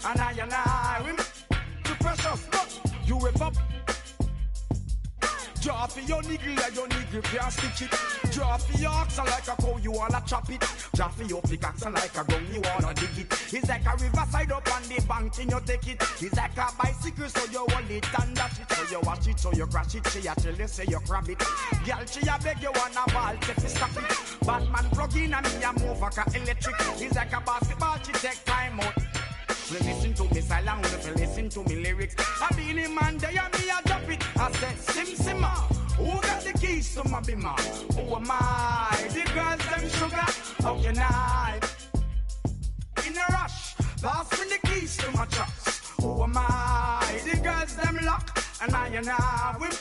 and I will too precious, but you whip up. Draw for your niggle like your niggle can't stitch it. Draw for your oxen like a cow, you wanna chop it. Draw for your pickaxe like a gun, you wanna dig it. It's like a riverside up on the bank and you take it. It's like a bicycle, so you hold it and dash it. So you watch it, so you crash it. She a tell you, say you grab it. Girl, she a beg you wanna ball, take it, stop it. Batman plug in and me a move like a electric. It's like a basketball, she take time out. You listen to me silent, you listen to me lyrics. I be in man, they and me a drop it. I said, Simma, who got the keys to my bimmer? Who am I? The girls them sugar, how can I? In a rush, pass me the keys to my trucks. Who am I? The girls them lock, and I whip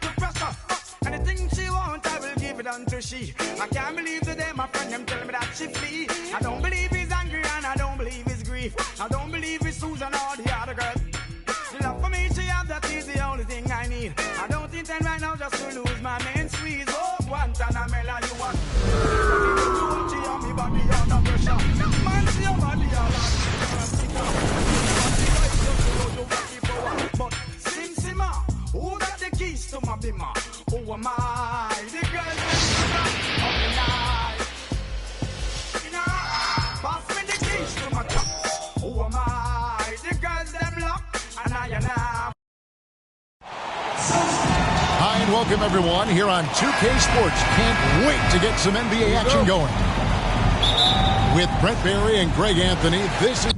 the pressure. And the thing she want, I will give it unto she. I can't believe today my friend them tell me that she flee. I don't believe he's angry and I don't believe he's grief. I don't believe it's Susan or the other girl. The love for me she have, that is the only thing I need. I don't intend right now just to lose my main squeeze. Oh, Guantanamela, you want she on me body under pressure. Man, she on body all on. But Simma, who got the keys to my bimmer? Who am I? The girls of the night. You know, pass me the keys to my cup. Who am I? The girls them lock, and I. Hi, and welcome everyone here on 2K Sports. Can't wait to get some NBA action going. With Brent Barry and Greg Anthony, this is...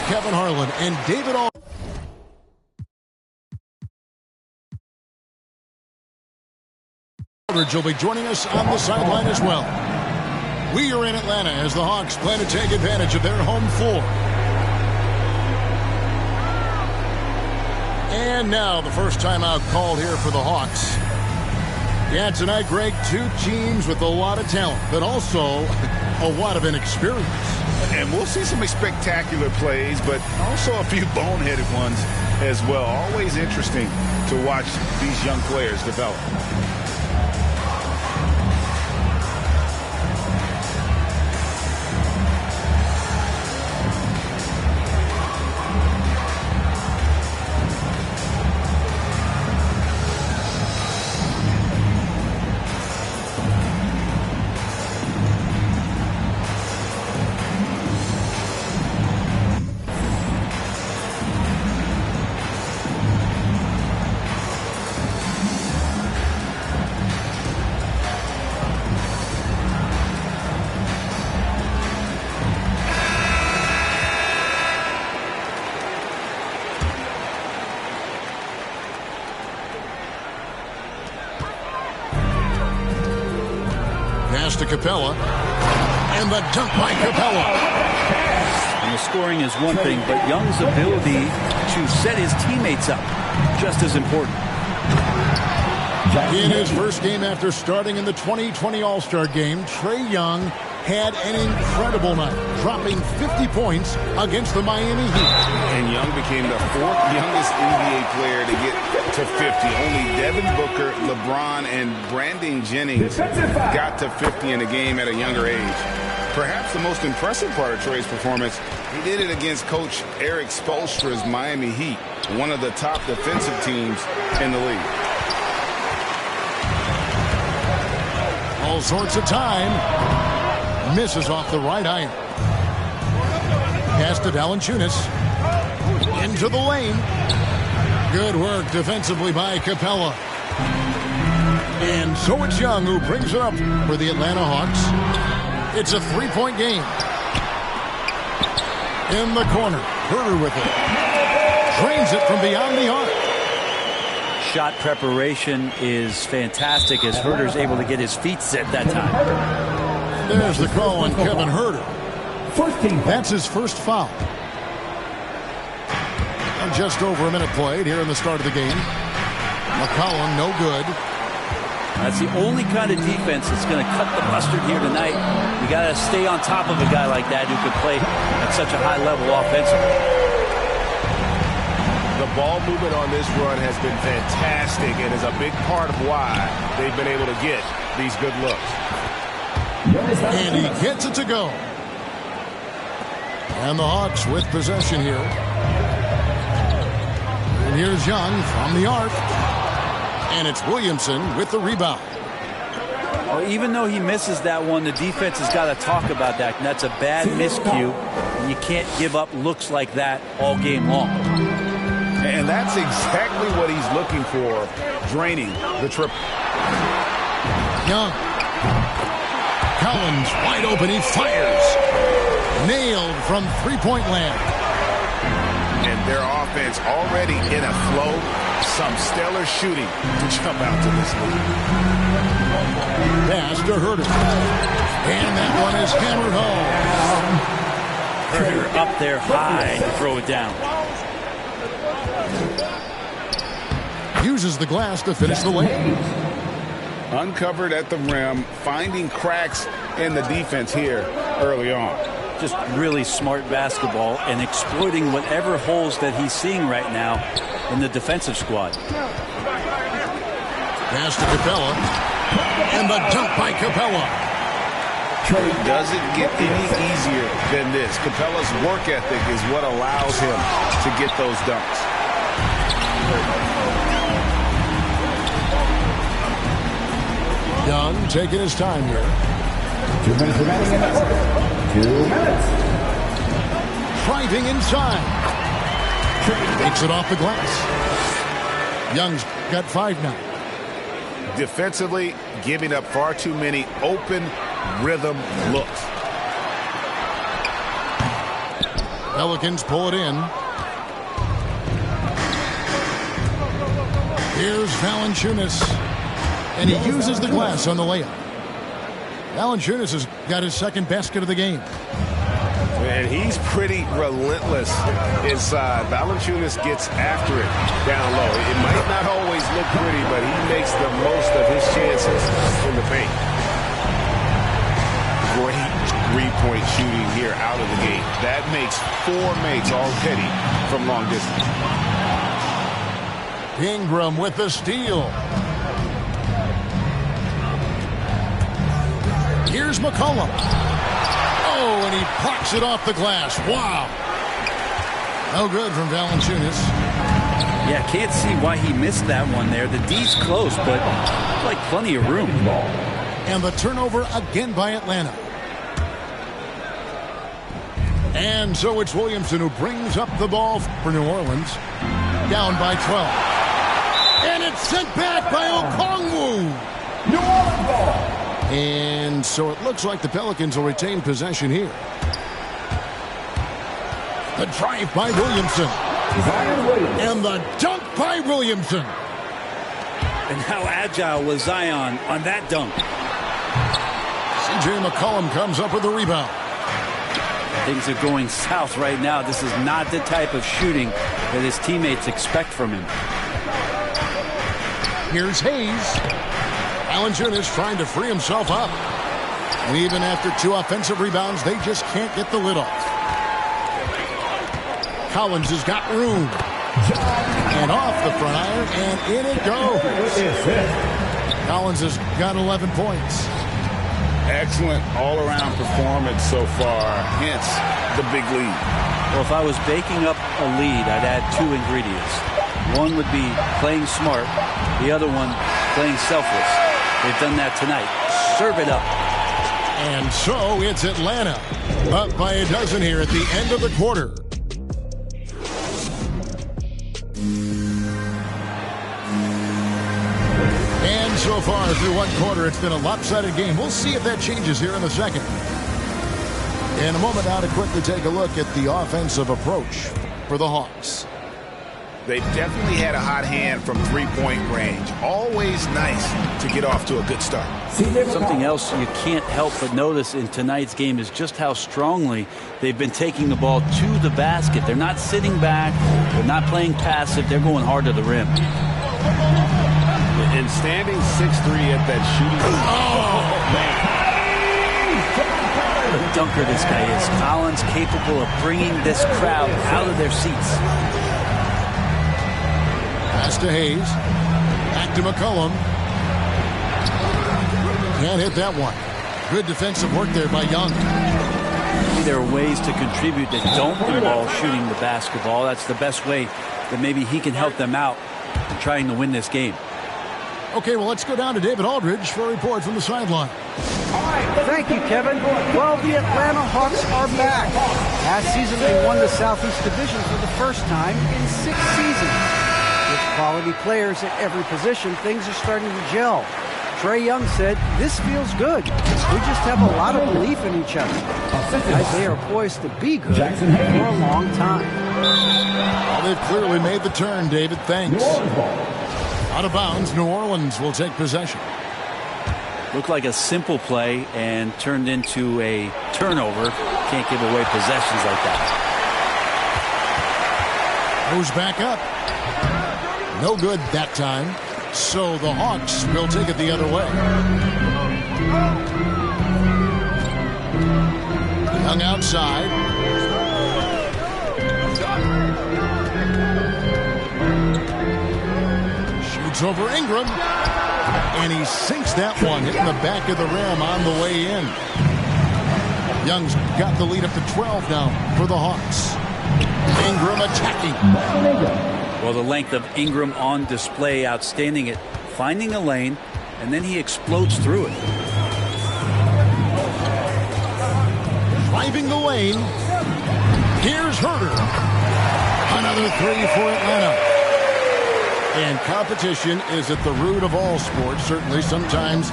Kevin Harlan and David Aldridge will be joining us on the sideline as well. We are in Atlanta as the Hawks plan to take advantage of their home floor. And now the first timeout called here for the Hawks. Yeah, tonight, Greg, two teams with a lot of talent, but also a lot of inexperience. And we'll see some spectacular plays, but also a few boneheaded ones as well. Always interesting to watch these young players develop. Capella. And the dunk by Capella. And the scoring is one thing, but Young's ability to set his teammates up just as important. In his first game after starting in the 2020 All-Star game, Trae Young had an incredible night, dropping 50 points against the Miami Heat. And Young became the fourth youngest NBA player to get to 50. Only Devin Booker, LeBron, and Brandon Jennings got to 50 in a game at a younger age. Perhaps the most impressive part of Trae's performance, he did it against Coach Eric Spoelstra's Miami Heat, one of the top defensive teams in the league. All sorts of time. Misses off the right iron. Pass to Valanciunas. Into the lane. Good work defensively by Capella. And so it's Young who brings it up for the Atlanta Hawks. It's a three-point game. In the corner. Herter with it. Drains it from beyond the arc. Shot preparation is fantastic as Herter's able to get his feet set that time. There's the call on Kevin Herter. That's his first foul. And just over a minute played here in the start of the game. McCollum, no good. That's the only kind of defense that's going to cut the mustard here tonight. You got to stay on top of a guy like that who can play at such a high level offensively. The ball movement on this run has been fantastic and is a big part of why they've been able to get these good looks. And he gets it to go. And the Hawks with possession here. And here's Young from the arc. And it's Williamson with the rebound. Well, even though he misses that one, the defense has got to talk about that. And that's a bad miscue. And you can't give up looks like that all game long. And that's exactly what he's looking for, draining the triple. Young. Collins wide open. He fires. Nailed from three-point land. And their offense already in a flow. Some stellar shooting to jump out to this lead. Pass to Herter. And that one is hammered home. Herter up there high to throw it down. Uses the glass to finish the lane. Uncovered at the rim, finding cracks in the defense here early on. Just really smart basketball and exploiting whatever holes that he's seeing right now in the defensive squad. Pass to Capella. And the dunk by Capella. Doesn't get any easier than this. Capella's work ethic is what allows him to get those dunks. Young taking his time here. 2 minutes remaining in the quarter. 2 minutes. Driving inside. Takes it off the glass. Young's got 5 now. Defensively, giving up far too many open rhythm looks. Pelicans pull it in. Here's Valanciunas. And he uses the glass on the layup. Valanciunas has got his second basket of the game. And he's pretty relentless inside. Valanciunas gets after it down low. It might not always look pretty, but he makes the most of his chances in the paint. Great three-point shooting here out of the gate. That makes 4 makes already from long distance. Ingram with the steal. Here's McCollum. Oh, and he blocks it off the glass. Wow. No good from Valanciunas. Yeah, can't see why he missed that one there. The D's close, but like plenty of room. And the turnover again by Atlanta. And so it's Williamson who brings up the ball for New Orleans. Down by 12. And it's sent back by Okongwu. New Orleans ball. And so it looks like the Pelicans will retain possession here. The drive by Williamson. And the dunk by Williamson. And how agile was Zion on that dunk? C.J. McCollum comes up with the rebound. Things are going south right now. This is not the type of shooting that his teammates expect from him. Here's Hayes. Valanciunas trying to free himself up. And even after 2 offensive rebounds, they just can't get the lid off. Collins has got room. And off the front iron, and in it goes. Collins has got 11 points. Excellent all-around performance so far, hence the big lead. Well, if I was baking up a lead, I'd add 2 ingredients. One would be playing smart. The other one, playing selfless. They've done that tonight. Serve it up. And so it's Atlanta up by a dozen here at the end of the quarter. And so far through one quarter, it's been a lopsided game. We'll see if that changes here in the second. In a moment now to quickly take a look at the offensive approach for the Hawks. They've definitely had a hot hand from three-point range. Always nice to get off to a good start. Something else you can't help but notice in tonight's game is just how strongly they've been taking the ball to the basket. They're not sitting back. They're not playing passive. They're going hard to the rim. And standing 6'3" at that shooting. Oh, man. What a dunker this guy is. Collins capable of bringing this crowd out of their seats. Pass to Hayes. Back to McCollum. Can't hit that one. Good defensive work there by Young. There are ways to contribute that don't involve shooting the basketball. That's the best way that maybe he can help them out in trying to win this game. Okay, well, let's go down to David Aldridge for a report from the sideline. Thank you, Kevin. Well, the Atlanta Hawks are back. Last season, they won the Southeast Division for the first time in 6 seasons. With quality players at every position, things are starting to gel. Trae Young said, "This feels good. We just have a lot of belief in each other." Guys, they are poised to be good for a long time. Well, they've clearly made the turn, David. Thanks. Out of bounds, New Orleans will take possession. Looked like a simple play and turned into a turnover. Can't give away possessions like that. Goes back up. No good that time. So the Hawks will take it the other way. Young outside. Shoots over Ingram. And he sinks that one, hitting the back of the rim on the way in. Young's got the lead up to 12 now for the Hawks. Ingram attacking. Well, the length of Ingram on display, outstanding at finding a lane, and then he explodes through it. Driving the lane. Here's Herter. Another 3 for Atlanta. And competition is at the root of all sports. Certainly, sometimes,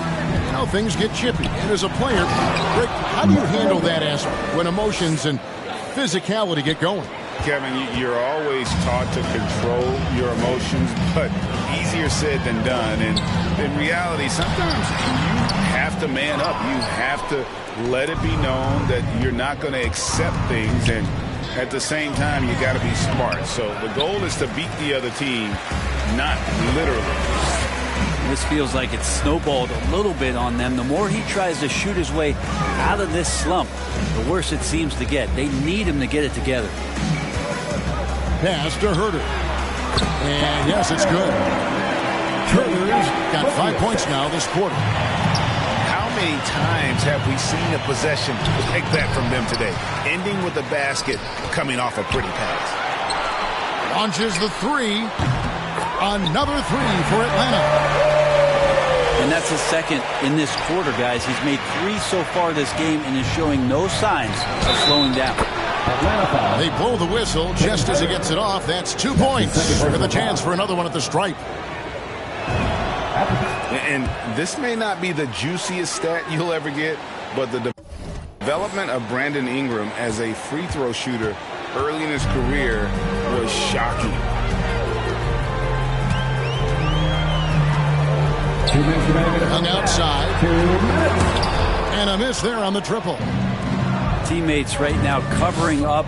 things get chippy. And as a player, Rick, how do you handle that aspect when emotions and physicality get going? Kevin, you're always taught to control your emotions, but easier said than done. And in reality, sometimes you have to man up. You have to let it be known that you're not going to accept things. And at the same time, you got to be smart. So the goal is to beat the other team, not literally. This feels like it's snowballed a little bit on them. The more he tries to shoot his way out of this slump, the worse it seems to get. They need him to get it together. Pass to Herter. And yes, it's good. Herter's got 5 points now this quarter. How many times have we seen a possession like that from them today? Ending with a basket, coming off a pretty pass. Launches the 3. Another 3 for Atlanta. And that's his second in this quarter, guys. He's made 3 so far this game and is showing no signs of slowing down. They blow the whistle just as he gets it off. That's 2 points with a chance for another one at the stripe. And this may not be the juiciest stat you'll ever get, but the development of Brandon Ingram as a free throw shooter early in his career was shocking. Young outside. And a miss there on the triple. Teammates right now covering up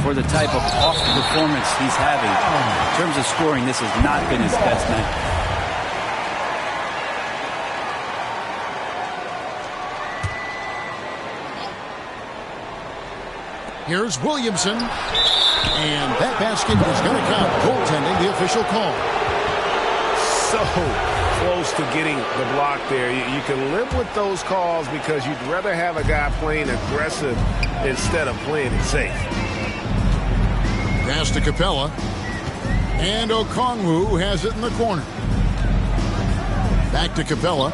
for the type of off performance he's having. In terms of scoring, this has not been his best night. Here's Williamson. And that basket is going to count. Goaltending, the official call. So close to getting the block there. You can live with those calls because you'd rather have a guy playing aggressive instead of playing it safe. Pass to Capella. And Okongwu has it in the corner. Back to Capella.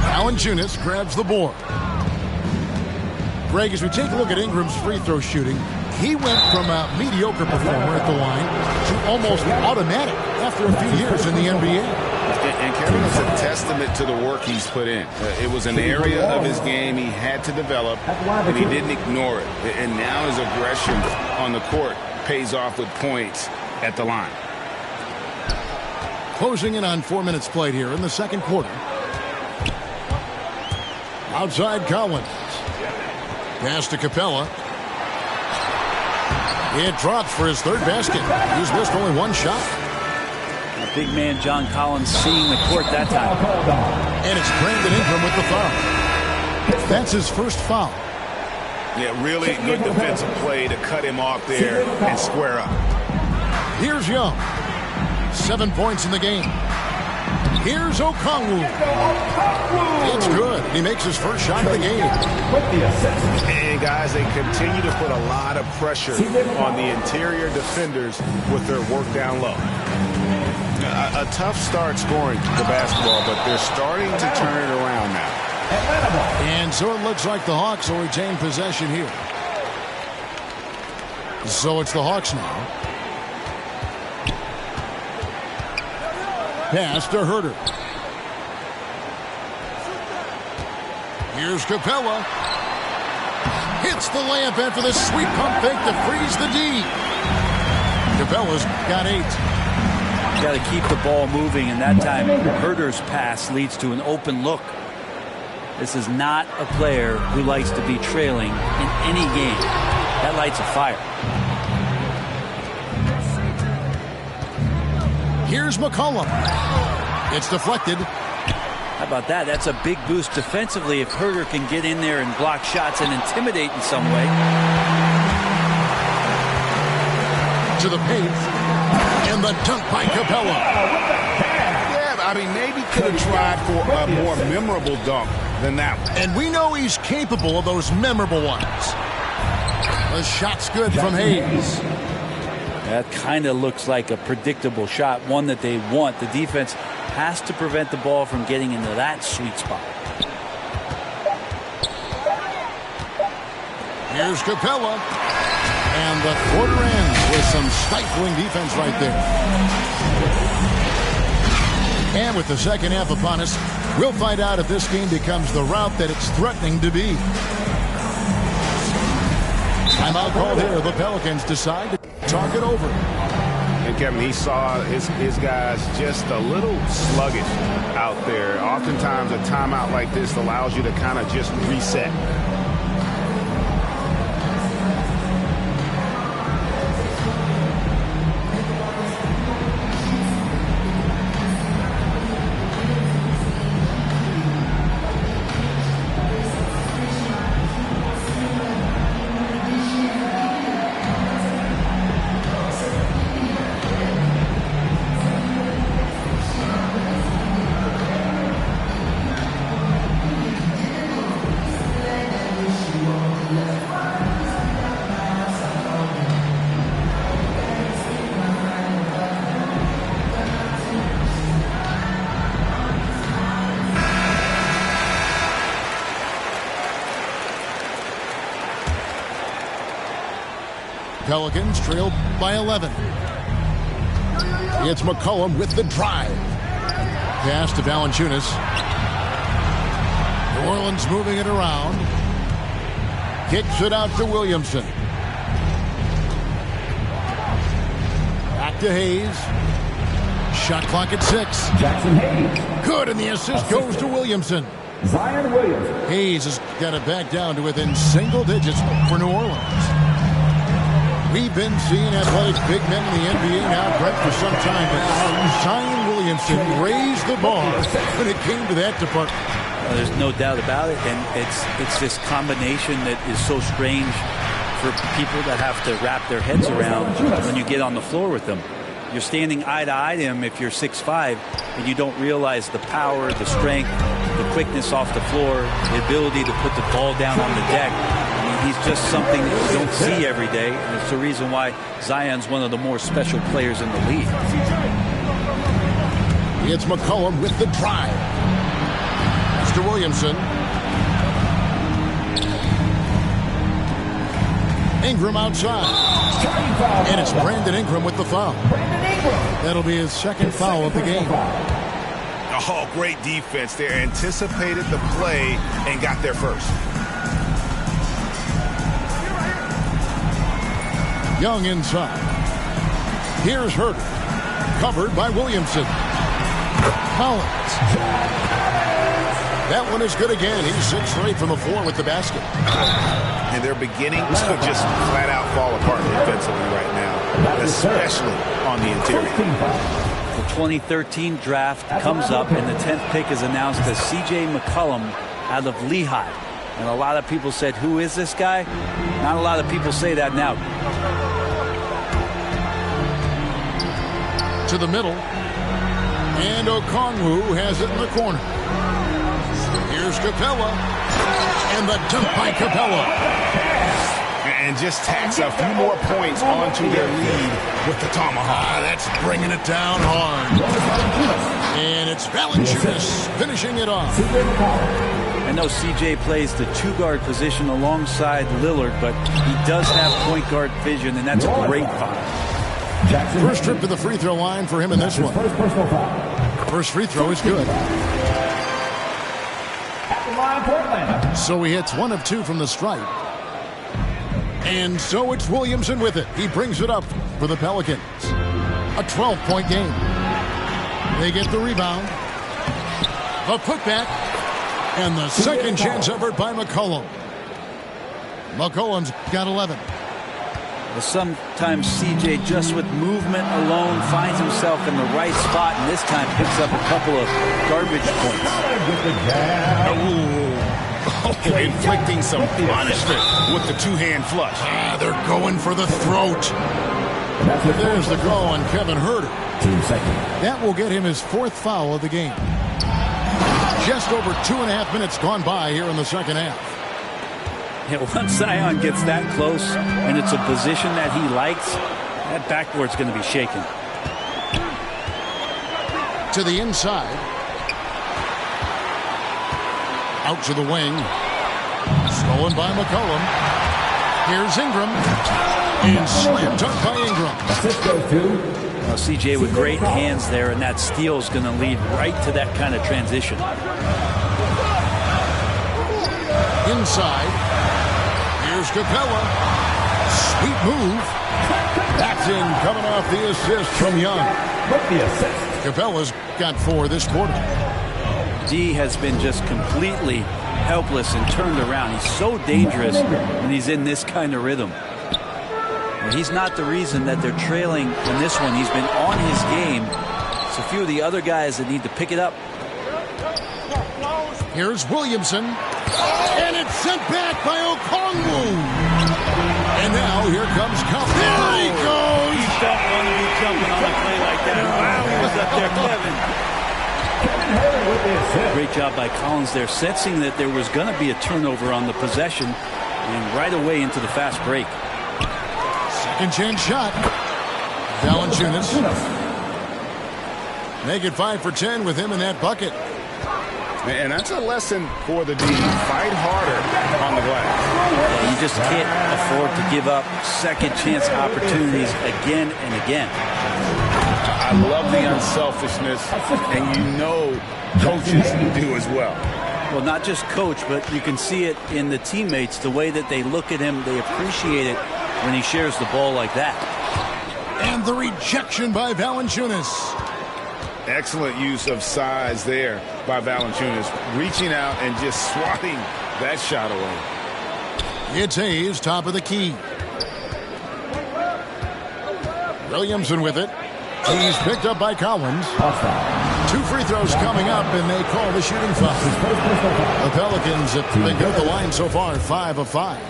Valanciunas grabs the board. Greg, as we take a look at Ingram's free throw shooting, he went from a mediocre performer at the line to almost automatic after a few years in the NBA. And Kevin, it's a testament to the work he's put in. It was an area of his game he had to develop, and he didn't ignore it. And now his aggression on the court pays off with points at the line. Closing in on 4 minutes played here in the second quarter. Outside Collins. Pass to Capella. It drops for his third basket. He's missed only one shot. The big man John Collins seeing the court that time. And it's Brandon Ingram with the foul. That's his first foul. Yeah, really good defensive play to cut him off there and square up. Here's Young. 7 points in the game. Here's Okongwu. It's good. He makes his first shot of the game. And guys, they continue to put a lot of pressure on the interior defenders with their work down low. A tough start scoring the basketball, but they're starting to turn it around now. And so it looks like the Hawks will retain possession here. So it's the Hawks now. Pass to Herter. Here's Capella. Hits the layup after the sweet pump fake to freeze the D. Capella's got 8. Got to keep the ball moving, and that time Herter's pass leads to an open look. This is not a player who likes to be trailing in any game. That lights a fire. Here's McCollum. It's deflected. How about that? That's a big boost defensively if Herter can get in there and block shots and intimidate in some way. To the paint. And the dunk by Capella. Yeah, I mean, maybe could have tried for a more memorable dunk than that one. And we know he's capable of those memorable ones. The shot's good from Hayes. That kind of looks like a predictable shot, one that they want. The defense has to prevent the ball from getting into that sweet spot. Here's Capella. And the quarter ends with some stifling defense right there. And with the second half upon us, we'll find out if this game becomes the route that it's threatening to be. Timeout called here. The Pelicans decide to talk it over. And Kevin, he saw his guys just a little sluggish out there. Oftentimes a timeout like this allows you to kind of just reset. Pelicans trailed by 11. It's McCollum with the drive. Pass to Valanciunas. New Orleans moving it around. Kicks it out to Williamson. Back to Hayes. Shot clock at 6. Jackson Hayes. Good, and the assist goes to Williamson. Zion Williams. Hayes has got it back down to within single digits for New Orleans. We've been seeing athletic big men in the NBA now, Brett, for some time, but Zion Williamson raised the bar when it came to that department. Well, there's no doubt about it, and it's this combination that is so strange for people that have to wrap their heads around when you get on the floor with them. You're standing eye to eye to him if you're 6'5", and you don't realize the power, the strength, the quickness off the floor, the ability to put the ball down on the deck. I mean, he's just something that you don't see every day, and it's the reason why Zion's one of the more special players in the league. It's McCollum with the drive. Mr. Williamson. Ingram outside. And it's Brandon Ingram with the foul. That'll be his second foul of the game. Oh, great defense there. Anticipated the play and got there first. Young inside. Here's Herter. Covered by Williamson. Collins. That one is good again. He's 6 straight from the floor with the basket. And they're beginning to just flat out fall apart defensively right now, especially on the interior. The 2013 draft comes up, and the 10th pick is announced as C.J. McCollum out of Lehigh. And a lot of people said, who is this guy? Not a lot of people say that now. To the middle. And Okongwu has it in the corner. Here's Capella. And the dunk by Capella. And just tacks a few more points onto their lead with the tomahawk. That's bringing it down hard. And it's Valanciunas finishing it off. I know CJ plays the 2-guard position alongside Lillard, but he does have point guard vision, and that's a great foul. First trip to the free throw line for him in this one. First free throw is good. So he hits 1 of 2 from the stripe. And so it's Williamson with it. He brings it up for the Pelicans. A 12-point game. They get the rebound. The putback. And the second chance effort by McCollum. McCollum's got 11. Sometimes CJ, just with movement alone, finds himself in the right spot, and this time picks up a couple of garbage points. Inflicting some punishment with the 2-hand flush. They're going for the throat. There's the call on Kevin Herter. That will get him his 4th foul of the game. Just over 2.5 minutes gone by here in the second half. Yeah, once Zion gets that close and it's a position that he likes, that backboard's going to be shaken. To the inside. Out to the wing. Stolen by McCollum. Here's Ingram. And slam dunk by Ingram. Well, CJ with great hands there, and that steal is going to lead right to that kind of transition. Inside. Here's Capella. Sweet move. That's in, coming off the assist from Young. Capella's got 4 this quarter. D has been just completely helpless and turned around. He's so dangerous when he's in this kind of rhythm. Well, he's not the reason that they're trailing in this one. He's been on his game. It's a few of the other guys that need to pick it up. Here's Williamson. And it's sent back by Okongwu. And now here comes Cup. There he goes. You don't want to be jumping on a play like that. Wow, he was up there, Kevin. Great job by Collins there, sensing that there was going to be a turnover on the possession, and right away into the fast break. Second chance shot. Valanciunas. Make it 5 for 10 with him in that bucket. And that's a lesson for the D. Fight harder on the glass. Yeah, you just can't afford to give up second chance opportunities again and again. I love the unselfishness, and you know coaches do as well. Well, not just coach, but you can see it in the teammates, the way that they look at him. They appreciate it when he shares the ball like that. And the rejection by Valanciunas. Excellent use of size there by Valanciunas, reaching out and just swatting that shot away. It's Hayes, top of the key. Williamson with it. He's picked up by Collins. 2 free throws coming up, and they call the shooting foul. The Pelicans have been good at the line so far, 5 of 5.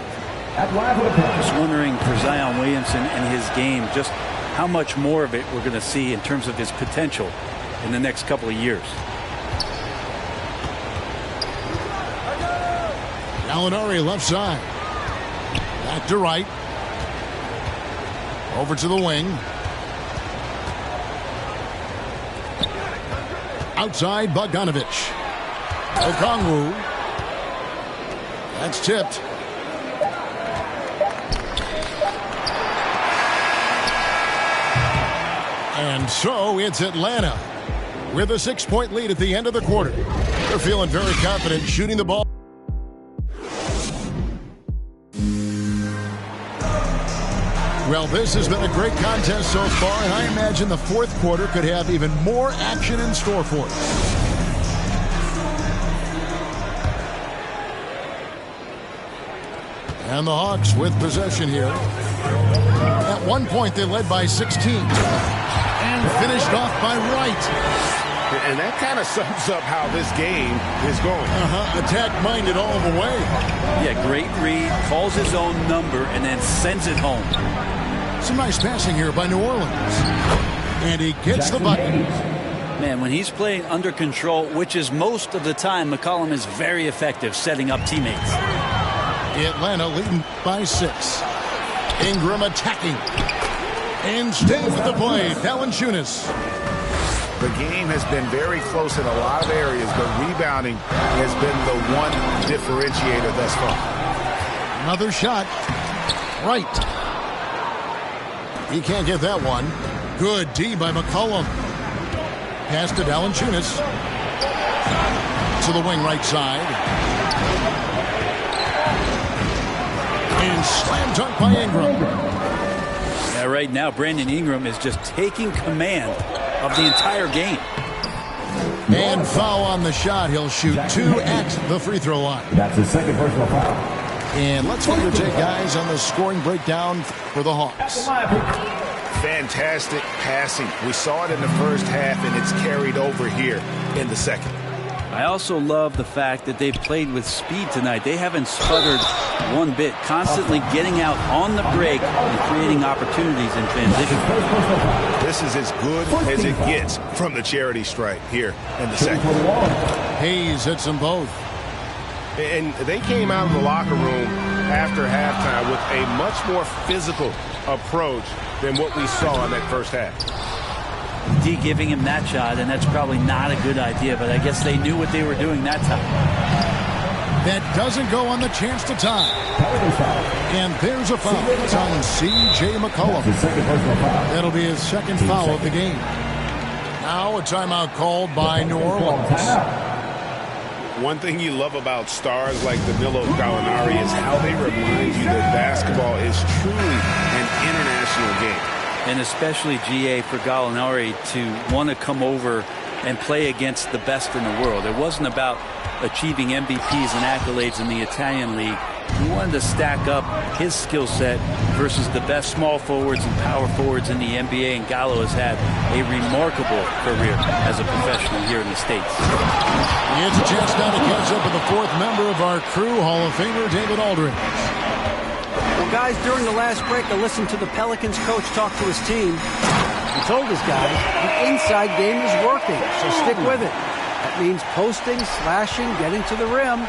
Just wondering for Zion Williamson and his game, just how much more of it we're going to see in terms of his potential in the next couple of years. Gallinari left side. Back to right. Over to the wing. Outside Bogdanovich. Okongwu. That's tipped. And so it's Atlanta with a 6-point lead at the end of the quarter. They're feeling very confident shooting the ball. Well, this has been a great contest so far, and I imagine the fourth quarter could have even more action in store for us. And the Hawks with possession here. At one point, they led by 16. And finished off by Wright. And that kind of sums up how this game is going. Attack-minded all the way. Yeah, great read, calls his own number, and then sends it home. Some nice passing here by New Orleans. And he gets the bucket. Man, when he's playing under control, which is most of the time, McCollum is very effective setting up teammates. Atlanta leading by 6. Ingram attacking. And staying with the play, Valanciunas. The game has been very close in a lot of areas, but rebounding has been the one differentiator thus far. Another shot. Right. He can't get that one. Good D by McCollum. Pass to Valanciunas. To the wing right side. And slam dunk by Ingram. Yeah, right now, Brandon Ingram is just taking command of the entire game. And foul on the shot. He'll shoot 2 at the free throw line. That's his second personal foul. And let's get your take, guys, on the scoring breakdown for the Hawks. Fantastic passing. We saw it in the first half, and it's carried over here in the second. I also love the fact that they've played with speed tonight. They haven't sputtered one bit, constantly getting out on the break and creating opportunities in transition. This is as good as it gets from the charity stripe here in the second. Hayes hits them both. And they came out of the locker room after halftime with a much more physical approach than what we saw in that first half. D giving him that shot, and that's probably not a good idea, but I guess they knew what they were doing that time. That doesn't go on the chance to tie. And there's a foul. It's on C.J. McCollum. That'll be his second foul of the game. Now a timeout called by New Orleans. One thing you love about stars like Danilo Gallinari is how they remind you that basketball is truly an international game. And especially, GA, for Gallinari to want to come over and play against the best in the world. It wasn't about achieving MVPs and accolades in the Italian league. He wanted to stack up his skill set versus the best small forwards and power forwards in the NBA, and Gallo has had a remarkable career as a professional here in the States. It's a chance now to catch up with the fourth member of our crew, Hall of Famer David Aldridge. Well, guys, during the last break, I listened to the Pelicans coach talk to his team. He told his guys the inside game is working, so stick with it. That means posting, slashing, getting to the rim,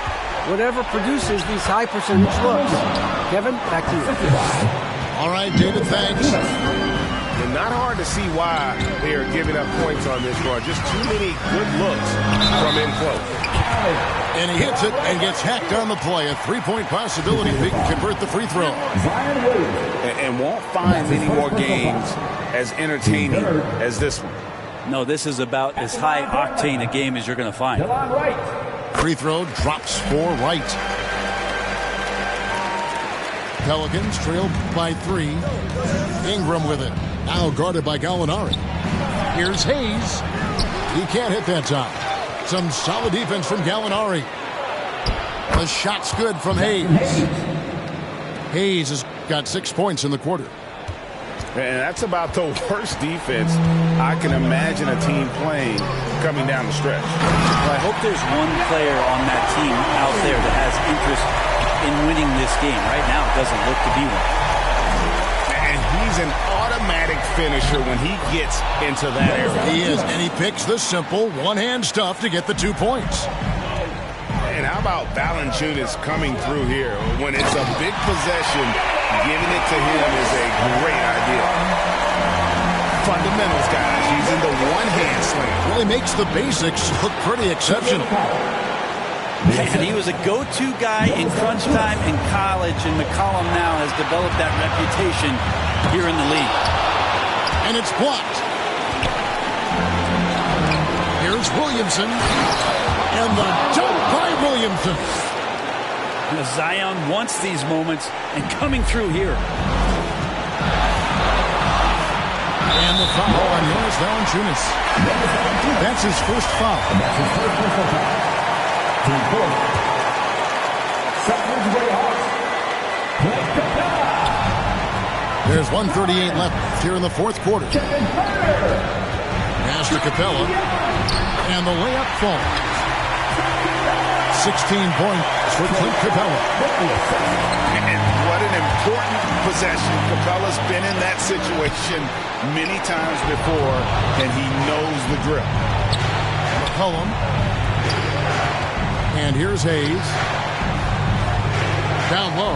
whatever produces these high percentage looks. Kevin, back to you. All right, David, thanks. And not hard to see why they are giving up points on this run. Just too many good looks from in close. And he hits it and gets hacked on the play. A 3-point possibility if he can convert the free throw. And won't find many more games as entertaining as this one. No, this is about as high octane a game as you're going to find. Free throw drops for Wright. Pelicans trail by 3. Ingram with it. Now guarded by Gallinari. Here's Hayes. He can't hit that time. Some solid defense from Gallinari. The shot's good from Hayes. Hayes has got 6 points in the quarter. And that's about the worst defense I can imagine a team playing coming down the stretch. Well, I hope there's one player on that team out there that has interest in winning this game. Right now, it doesn't look to be one. And he's an automatic finisher when he gets into that area. He is, and he picks the simple one-hand stuff to get the 2 points. And how about Valanciunas coming through here? When it's a big possession, giving it to him is a great idea. Fundamentals, guys, using the one-hand slam. Really makes the basics look pretty exceptional. And he was a go-to guy in crunch time in college, and McCollum now has developed that reputation here in the league. And it's blocked. Here's Williamson. And the dunk by Williamson. Zion wants these moments, and coming through here. And the foul on Jonas Valanciunas. That's his first foul. There's 1:38 left here in the fourth quarter. Pass to Capella. And the layup falls. 16 points for Clint Capella. And what an important possession. Capella's been in that situation many times before, and he knows the drill. McCollum. And here's Hayes. Down low.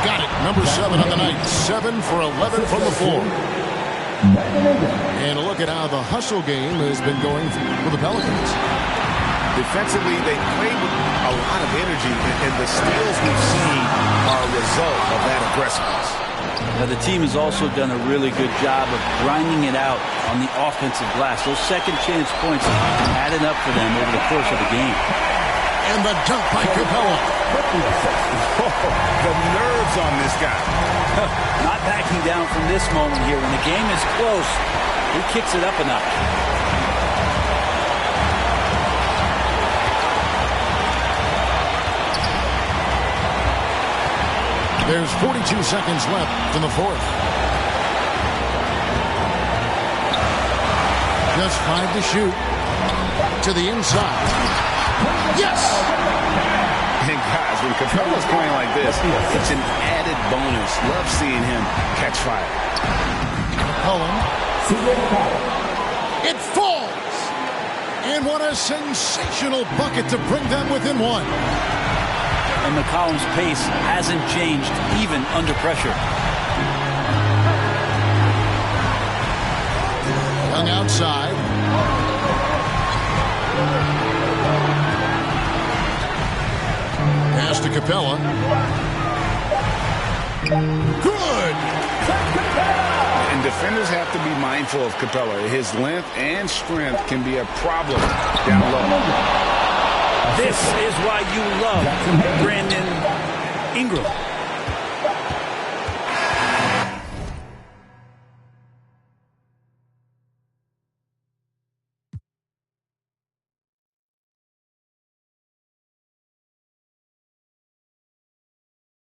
Got it. Number 7 on the night. 7 for 11 from the floor. And a look at how the hustle game has been going for the Pelicans. Defensively, they play with a lot of energy, and the steals we've seen are a result of that aggressiveness. Now, the team has also done a really good job of grinding it out on the offensive glass. Those second chance points added up for them over the course of the game. And the dunk by Capella. The nerves on this guy. Not backing down from this moment here. When the game is close, he kicks it up a notch. There's 42 seconds left in the fourth. Just 5 to shoot. To the inside. Yes! And guys, when Capella's playing like this, it's an added bonus. Love seeing him catch fire. McCollum. It falls! And what a sensational bucket to bring them within one. And McCollum's pace hasn't changed even under pressure. Young outside. Pass to Capella. Good! And defenders have to be mindful of Capella. His length and strength can be a problem down low. This is why you love Brandon Ingram.